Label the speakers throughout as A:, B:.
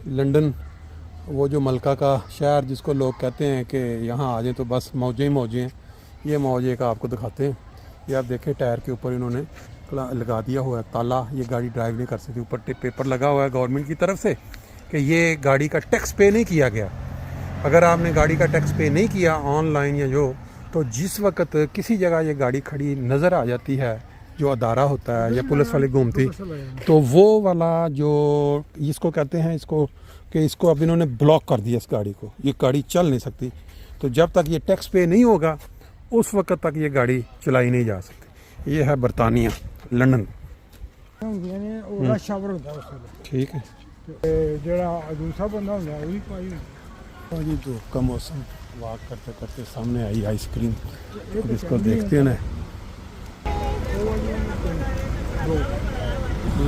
A: London वो जो मलका का शहर जिसको लोग कहते हैं कि यहाँ आ जाएं तो बस मौजें ही मौजें हैं। ये मौजे का आपको दिखाते हैं। ये आप देखें टायर के ऊपर इन्होंने लगा दिया हुआ है ताला, ये गाड़ी ड्राइव नहीं कर सकती। ऊपर पेपर लगा हुआ है गवर्नमेंट की तरफ से कि ये गाड़ी का टैक्स पे नहीं किया गया। अगर आपने गाड़ी का टैक्स पे नहीं किया ऑनलाइन या जो, तो जिस वक्त किसी जगह ये गाड़ी खड़ी नज़र आ जाती है, जो अदारा होता है या पुलिस वाली घूमती, तो वो वाला जो इसको कहते हैं इसको कि इसको अब इन्होंने ब्लॉक कर दिया इस गाड़ी को, ये गाड़ी चल नहीं सकती। तो जब तक ये टैक्स पे नहीं होगा उस वक्त तक ये गाड़ी चलाई नहीं जा सकती। ये है बरतानिया लंदन। ठीक है
B: दूसरा बंदा होंगे वही पाई
A: और ये धूप का मौसम, वॉक करते करते सामने आई आइसक्रीम, अब इसको देखते हैं ना।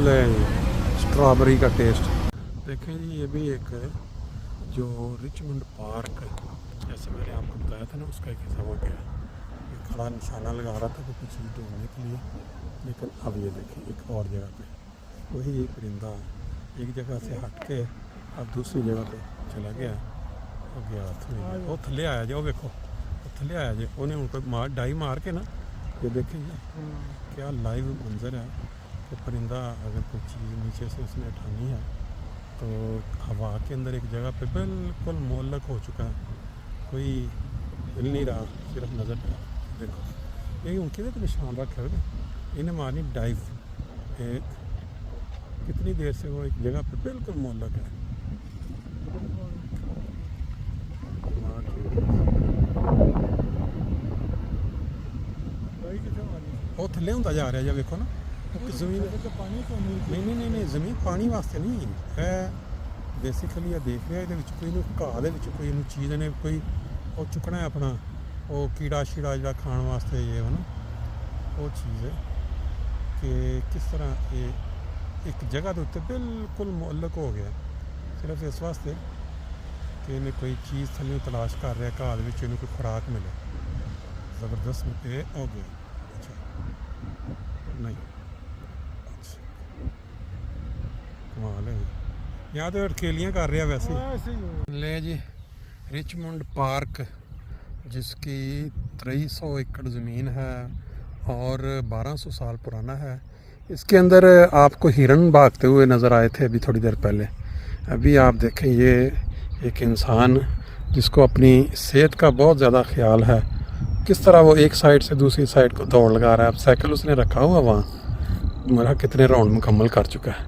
A: ले स्ट्रॉबेरी का टेस्ट देखें जी। ये भी एक है जो रिचमंड पार्क, जैसे मैंने आपको बताया था ना, उसका एक हिस्सा हो गया। ये खड़ा निशाना लगा रहा था कुछ चीज़ ढूंढने के लिए, लेकिन अब ये देखिए एक और जगह पे वही एक परिंदा एक जगह से हट के अब दूसरी जगह पे चला गया हो गया। वो थले आया जो देखो, थले आया जो उन्हें उनको मार डाई मार के ना, ये देखेंगे क्या लाइव मंजर है कि परिंदा अगर कोई चीज़ नीचे से उसने उठानी है तो हवा के अंदर एक जगह पे बिल्कुल मोहल्लक हो चुका है, कोई हिल नहीं रहा, सिर्फ नज़र देखो। ये उनके लिए तो निशान रखे हुए, इन्हें मारनी डाइव। एक कितनी देर से वो एक जगह पे बिल्कुल मोहल्लक है। वो थले होता जा रहा है, जब देखो ना जमीन नहीं जमीन पानी वास्ते नहीं है। बेसिकली ये देख रहा है कोई घाह दे कोई चीज़ ने कोई वो चुकना है अपना वो कीड़ा शीड़ा जो खाने वास्ते, ये है ना वो चीज़ है कि किस तरह ये एक जगह के उत्ते बिल्कुल मुअल्लक हो गया, सिर्फ इस वास्ते कि इन्हें कोई चीज़ थले तलाश कर रहा है, घाह के कोई खुराक मिले। ज़बरदस्त ये हो गया। अच्छा नहीं कमाल है, यहाँ तो अटकेलियाँ कर रहा वैसे। ले जी रिचमंड पार्क जिसकी 2300 एकड़ ज़मीन है और 1200 साल पुराना है। इसके अंदर आपको हिरन भागते हुए नज़र आए थे अभी थोड़ी देर पहले। अभी आप देखें ये एक इंसान जिसको अपनी सेहत का बहुत ज़्यादा ख्याल है, किस तरह वो एक साइड से दूसरी साइड को दौड़ लगा रहा है। अब साइकिल उसने रखा हुआ वहाँ, मेरा कितने राउंड मुकम्मल कर चुका है।